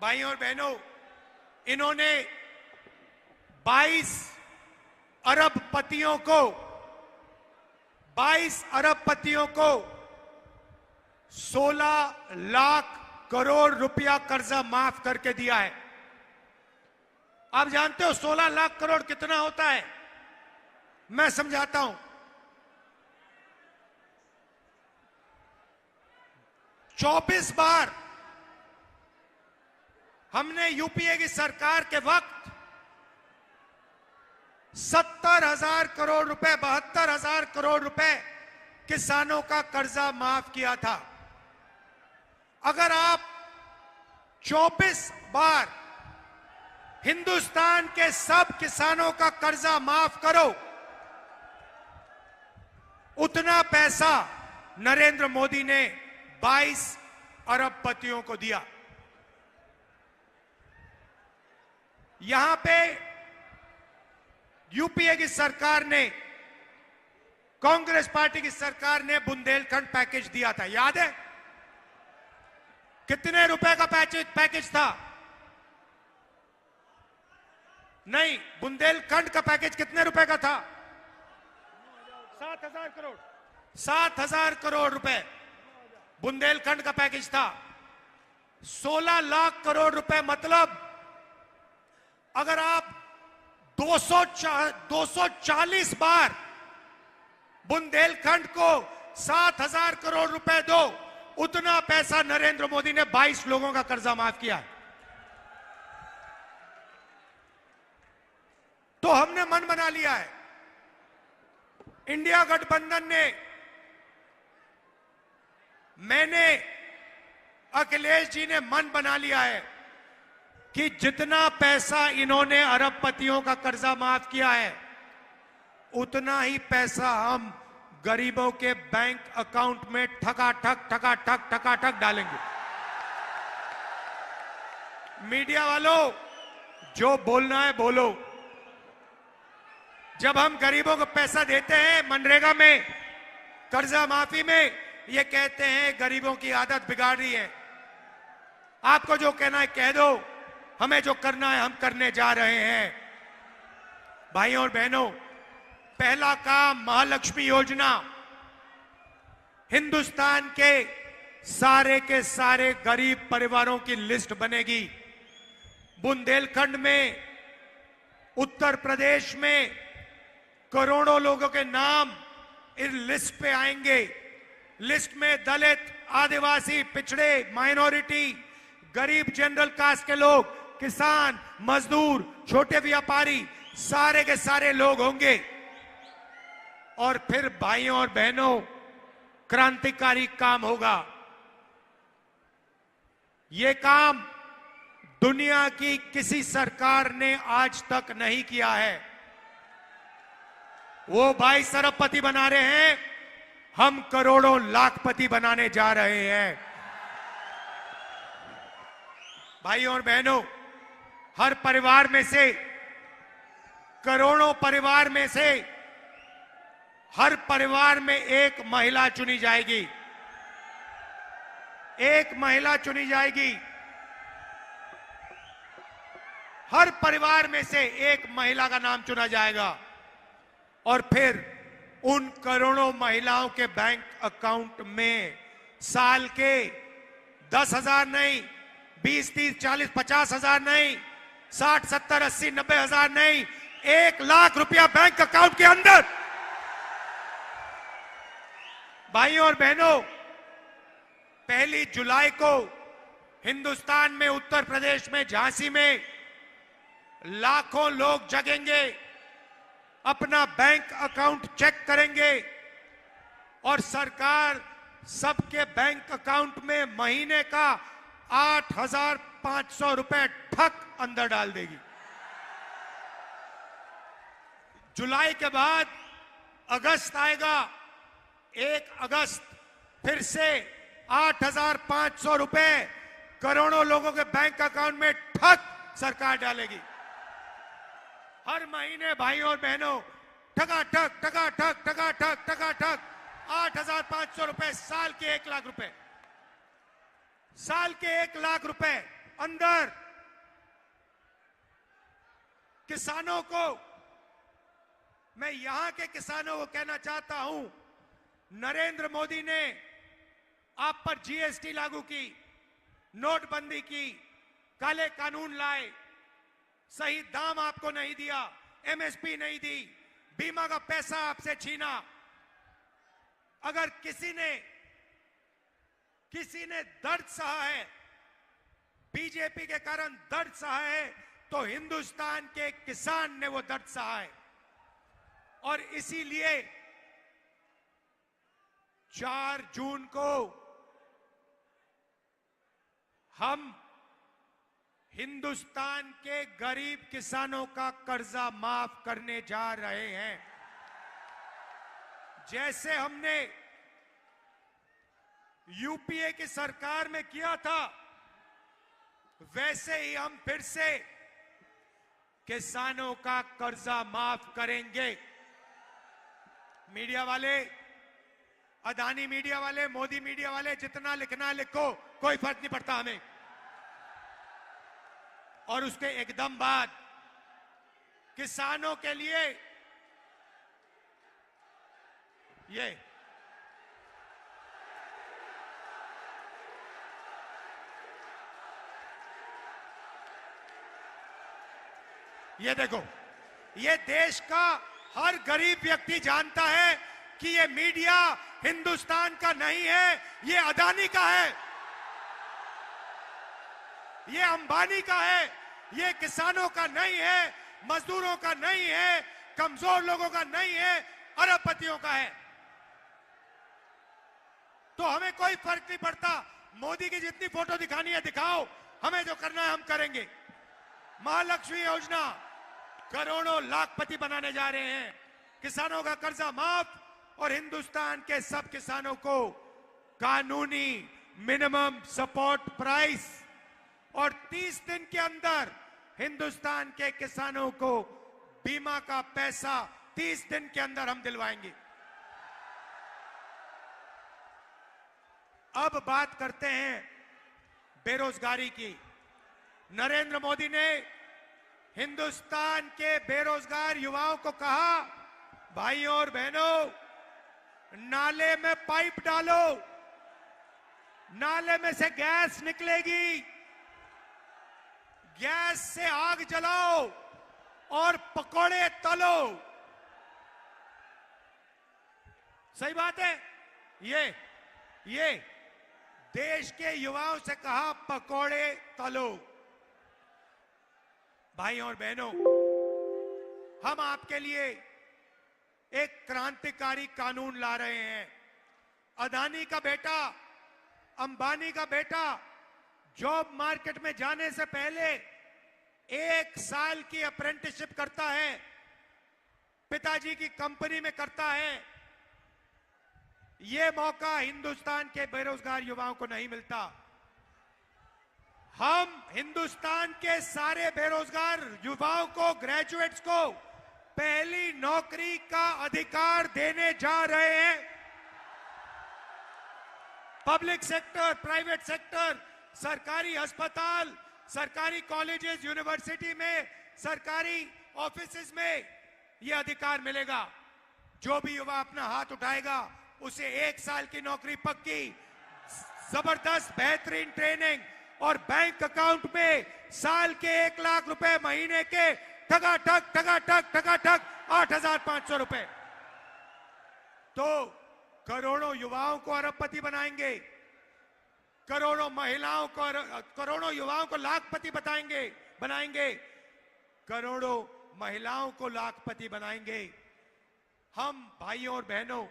भाइयों और बहनों, इन्होंने 22 अरबपतियों को 16 लाख करोड़ रुपया कर्जा माफ करके दिया है। आप जानते हो 16 लाख करोड़ कितना होता है? मैं समझाता हूं। 24 बार हमने यूपीए की सरकार के वक्त 70,000 करोड़ रुपए, 72,000 करोड़ रुपए किसानों का कर्जा माफ किया था। अगर आप 24 बार हिंदुस्तान के सब किसानों का कर्जा माफ करो, उतना पैसा नरेंद्र मोदी ने 22 अरबपतियों को दिया। यहां पे यूपीए की सरकार ने, कांग्रेस पार्टी की सरकार ने बुंदेलखंड पैकेज दिया था, याद है? कितने रुपए का पैकेज था? नहीं, बुंदेलखंड का पैकेज कितने रुपए का था? 7,000 करोड़। 7,000 करोड़ रुपए बुंदेलखंड का पैकेज था। 16 लाख करोड़ रुपए, मतलब अगर आप 240 बार बुंदेलखंड को 7,000 करोड़ रुपए दो, उतना पैसा नरेंद्र मोदी ने 22 लोगों का कर्जा माफ किया है। तो हमने मन बना लिया है, इंडिया गठबंधन ने, मैंने, अखिलेश जी ने मन बना लिया है कि जितना पैसा इन्होंने अरबपतियों का कर्जा माफ किया है, उतना ही पैसा हम गरीबों के बैंक अकाउंट में ठकाठक डालेंगे। मीडिया वालों, जो बोलना है बोलो। जब हम गरीबों को पैसा देते हैं मनरेगा में, कर्जा माफी में, ये कहते हैं गरीबों की आदत बिगाड़ रही है। आपको जो कहना है कह दो, हमें जो करना है हम करने जा रहे हैं। भाइयों और बहनों, पहला काम महालक्ष्मी योजना, हिंदुस्तान के सारे गरीब परिवारों की लिस्ट बनेगी। बुंदेलखंड में, उत्तर प्रदेश में करोड़ों लोगों के नाम इस लिस्ट पे आएंगे। लिस्ट में दलित, आदिवासी, पिछड़े, माइनॉरिटी, गरीब, जनरल कास्ट के लोग, किसान, मजदूर, छोटे व्यापारी, सारे के सारे लोग होंगे। और फिर भाइयों और बहनों, क्रांतिकारी काम होगा। यह काम दुनिया की किसी सरकार ने आज तक नहीं किया है। वो 22 अरबपति बना रहे हैं, हम करोड़ों लाखपति बनाने जा रहे हैं। भाइयों और बहनों, हर परिवार में से, करोड़ों परिवार में से, हर परिवार में एक महिला चुनी जाएगी। एक महिला चुनी जाएगी। हर परिवार में से एक महिला का नाम चुना जाएगा। और फिर उन करोड़ों महिलाओं के बैंक अकाउंट में साल के 10,000 नहीं, 20, 30, 40, 50,000 नहीं, 60, 70, 80, 90,000 नहीं, 1 लाख रुपया बैंक अकाउंट के अंदर। भाइयों और बहनों, 1 जुलाई को हिंदुस्तान में, उत्तर प्रदेश में, झांसी में लाखों लोग जगेंगे, अपना बैंक अकाउंट चेक करेंगे और सरकार सबके बैंक अकाउंट में महीने का 8,500 रुपए ठक अंदर डाल देगी। जुलाई के बाद अगस्त आएगा, 1 अगस्त फिर से 8,500 रुपए करोड़ों लोगों के बैंक अकाउंट में ठक सरकार डालेगी। हर महीने भाइयों और बहनों ठक 8,500 रुपए, साल के 1 लाख रुपए, साल के 1 लाख रुपए अंदर। किसानों को, मैं यहां के किसानों को कहना चाहता हूं, नरेंद्र मोदी ने आप पर जीएसटी लागू की, नोटबंदी की, काले कानून लाए, सही दाम आपको नहीं दिया, एमएसपी नहीं दी, बीमा का पैसा आपसे छीना। अगर किसी ने दर्द सहा है, बीजेपी के कारण दर्द सहा है, तो हिंदुस्तान के किसान ने वो दर्द सहा है। और इसीलिए 4 जून को हम हिंदुस्तान के गरीब किसानों का कर्जा माफ करने जा रहे हैं। जैसे हमने यूपीए की सरकार में किया था, वैसे ही हम फिर से किसानों का कर्जा माफ करेंगे। मीडिया वाले, अदानी मीडिया वाले, मोदी मीडिया वाले, जितना लिखना है लिखो, कोई फर्क नहीं पड़ता हमें। और उसके एकदम बाद किसानों के लिए ये देखो, ये देश का हर गरीब व्यक्ति जानता है कि ये मीडिया हिंदुस्तान का नहीं है, ये अदानी का है, ये अंबानी का है, ये किसानों का नहीं है, मजदूरों का नहीं है, कमजोर लोगों का नहीं है, अरबपतियों का है। तो हमें कोई फर्क नहीं पड़ता, मोदी की जितनी फोटो दिखानी है दिखाओ, हमें जो करना है हम करेंगे। महालक्ष्मी योजना करोड़ों लाखपति बनाने जा रहे हैं, किसानों का कर्जा माफ और हिंदुस्तान के सब किसानों को कानूनी मिनिमम सपोर्ट प्राइस, और 30 दिन के अंदर हिंदुस्तान के किसानों को बीमा का पैसा 30 दिन के अंदर हम दिलवाएंगे। अब बात करते हैं बेरोजगारी की। नरेंद्र मोदी ने हिंदुस्तान के बेरोजगार युवाओं को कहा, भाइयों और बहनों, नाले में पाइप डालो, नाले में से गैस निकलेगी, गैस से आग जलाओ और पकोड़े तलो। सही बात है। ये देश के युवाओं से कहा, पकोड़े तलो। भाइयों और बहनों, हम आपके लिए एक क्रांतिकारी कानून ला रहे हैं। अदानी का बेटा, अंबानी का बेटा जॉब मार्केट में जाने से पहले 1 साल की अप्रेंटिसशिप करता है, पिताजी की कंपनी में करता है। यह मौका हिंदुस्तान के बेरोजगार युवाओं को नहीं मिलता। हम हिंदुस्तान के सारे बेरोजगार युवाओं को, ग्रेजुएट्स को पहली नौकरी का अधिकार देने जा रहे हैं। पब्लिक सेक्टर, प्राइवेट सेक्टर, सरकारी अस्पताल, सरकारी कॉलेजेस, यूनिवर्सिटी में, सरकारी ऑफिसेज में यह अधिकार मिलेगा। जो भी युवा अपना हाथ उठाएगा उसे 1 साल की नौकरी पक्की, जबरदस्त बेहतरीन ट्रेनिंग और बैंक अकाउंट में साल के 1 लाख रुपए महीने के ठगाठक 8,500 रुपए। तो करोड़ों युवाओं को अरबपति बनाएंगे, करोड़ों महिलाओं को, करोड़ों युवाओं को लाखपति बनाएंगे। करोड़ों महिलाओं को लाखपति बनाएंगे। हम भाइयों और बहनों,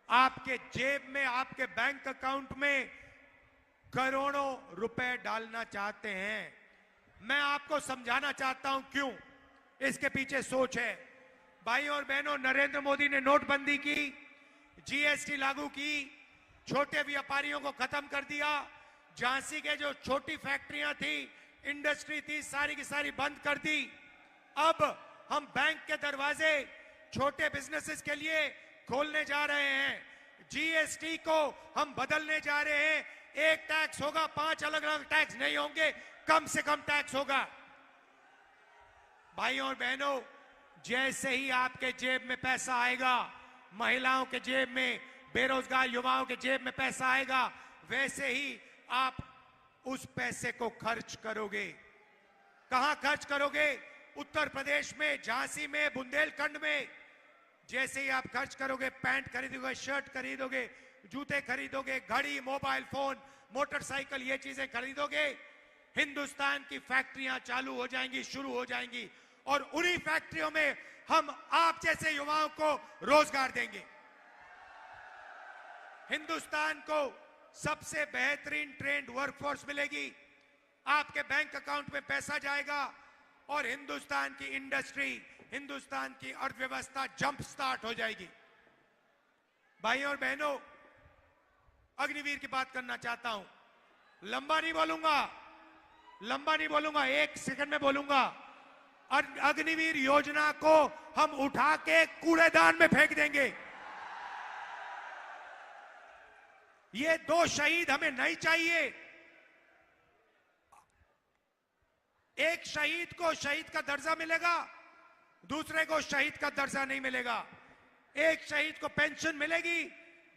आपके जेब में, आपके बैंक अकाउंट में करोड़ों रुपए डालना चाहते हैं। मैं आपको समझाना चाहता हूं क्यों इसके पीछे सोच है। भाइयों और बहनों, नरेंद्र मोदी ने नोटबंदी की, जीएसटी लागू की, छोटे व्यापारियों को खत्म कर दिया। झांसी के जो छोटी फैक्ट्रियां थी, इंडस्ट्री थी, सारी की सारी बंद कर दी। अब हम बैंक के दरवाजे छोटे बिजनेसेस के लिए खोलने जा रहे हैं। जीएसटी को हम बदलने जा रहे हैं। एक टैक्स होगा, 5 अलग अलग टैक्स नहीं होंगे, कम से कम टैक्स होगा। भाइयों और बहनों, जैसे ही आपके जेब में पैसा आएगा, महिलाओं के जेब में, बेरोजगार युवाओं के जेब में पैसा आएगा, वैसे ही आप उस पैसे को खर्च करोगे। कहां खर्च करोगे? उत्तर प्रदेश में, झांसी में, बुंदेलखंड में। जैसे ही आप खर्च करोगे, पैंट खरीदोगे, शर्ट खरीदोगे, जूते खरीदोगे, घड़ी, मोबाइल फोन, मोटरसाइकिल, ये चीजें खरीदोगे, हिंदुस्तान की फैक्ट्रियां चालू हो जाएंगी, शुरू हो जाएंगी, और उन्हीं फैक्ट्रियों में हम आप जैसे युवाओं को रोजगार देंगे। हिंदुस्तान को सबसे बेहतरीन ट्रेंड वर्कफोर्स मिलेगी, आपके बैंक अकाउंट में पैसा जाएगा, और हिंदुस्तान की इंडस्ट्री, हिंदुस्तान की अर्थव्यवस्था जंप स्टार्ट हो जाएगी। भाइयों और बहनों, अग्निवीर की बात करना चाहता हूं। लंबा नहीं बोलूंगा, 1 सेकंड में बोलूंगा। अग्निवीर योजना को हम उठा के कूड़ेदान में फेंक देंगे। ये 2 शहीद हमें नहीं चाहिए। एक शहीद को शहीद का दर्जा मिलेगा, दूसरे को शहीद का दर्जा नहीं मिलेगा। एक शहीद को पेंशन मिलेगी,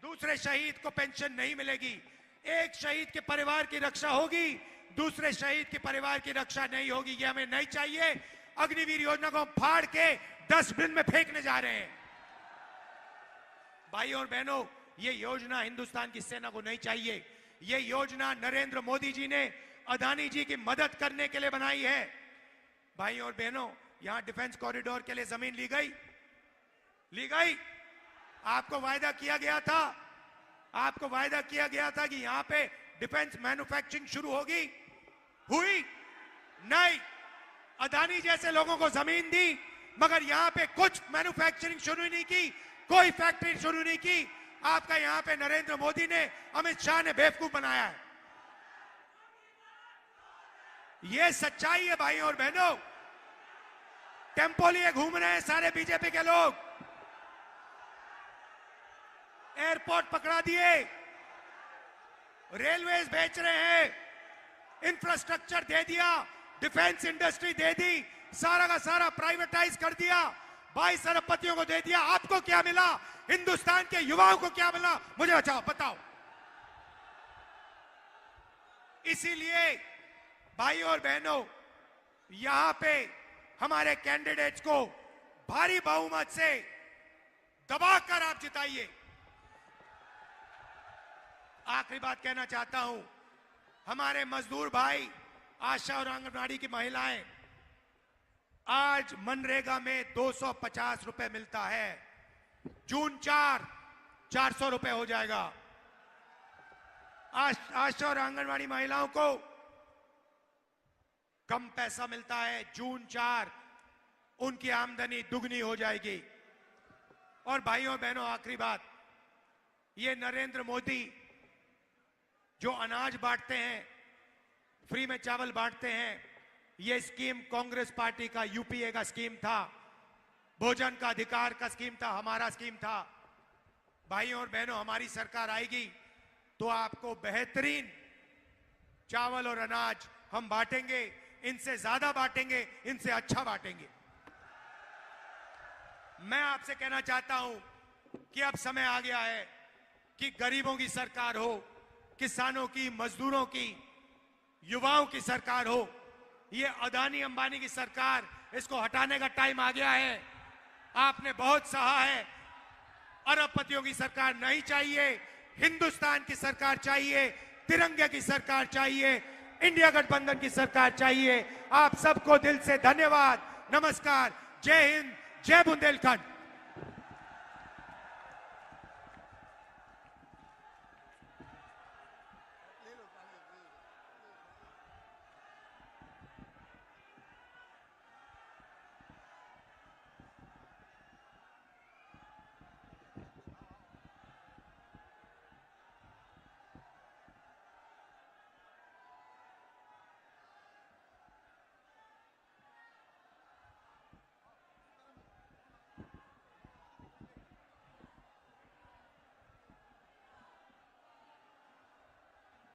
दूसरे शहीद को पेंशन नहीं मिलेगी। एक शहीद के परिवार की रक्षा होगी, दूसरे शहीद के परिवार की रक्षा नहीं होगी। ये हमें नहीं चाहिए। अग्निवीर योजना को हम फाड़ के डस्टबिन में फेंकने जा रहे हैं। भाइयों और बहनों, ये योजना हिंदुस्तान की सेना को नहीं चाहिए। ये योजना नरेंद्र मोदी जी ने अदानी जी की मदद करने के लिए बनाई है। भाइयों और बहनों, यहां डिफेंस कॉरिडोर के लिए जमीन ली गई। आपको वायदा किया गया था कि यहां पे डिफेंस मैन्युफैक्चरिंग शुरू होगी, हुई नहीं। अदानी जैसे लोगों को जमीन दी, मगर यहां पे कुछ मैन्युफैक्चरिंग शुरू नहीं की, कोई फैक्ट्री शुरू नहीं की। आपका यहां पे नरेंद्र मोदी ने, अमित शाह ने बेवकूफ बनाया है। ये सच्चाई है भाइयों और बहनों। टेम्पो लिए घूम रहे हैं सारे बीजेपी के लोग। एयरपोर्ट पकड़ा दिए, रेलवेज बेच रहे हैं, इंफ्रास्ट्रक्चर दे दिया, डिफेंस इंडस्ट्री दे दी, सारा का सारा प्राइवेटाइज कर दिया, 22 अरबपतियों को दे दिया। आपको क्या मिला? हिंदुस्तान के युवाओं को क्या मिला? मुझे बताओ। इसीलिए भाइयों और बहनों, यहां पे हमारे कैंडिडेट्स को भारी बहुमत से दबाकर आप जिताइए। आखिरी बात कहना चाहता हूं, हमारे मजदूर भाई, आशा और आंगनबाड़ी की महिलाएं, आज मनरेगा में 250 रुपए मिलता है। जून 400 रुपए हो जाएगा। आशा और आंगनबाड़ी महिलाओं को कम पैसा मिलता है। जून 4 उनकी आमदनी दुगनी हो जाएगी। और भाइयों बहनों, आखिरी बात, ये नरेंद्र मोदी जो अनाज बांटते हैं, फ्री में चावल बांटते हैं, ये स्कीम कांग्रेस पार्टी का, यूपीए का स्कीम था। भोजन का अधिकार का स्कीम था, हमारा स्कीम था। भाइयों और बहनों, हमारी सरकार आएगी तो आपको बेहतरीन चावल और अनाज हम बांटेंगे। इनसे ज्यादा बांटेंगे, इनसे अच्छा बांटेंगे। मैं आपसे कहना चाहता हूं कि अब समय आ गया है कि गरीबों की सरकार हो, किसानों की, मजदूरों की, युवाओं की सरकार हो। ये अदानी अंबानी की सरकार, इसको हटाने का टाइम आ गया है। आपने बहुत सहा है। अरबपतियों की सरकार नहीं चाहिए, हिंदुस्तान की सरकार चाहिए, तिरंगे की सरकार चाहिए, इंडिया गठबंधन की सरकार चाहिए। आप सबको दिल से धन्यवाद। नमस्कार। जय हिंद, जय बुंदेलखंड।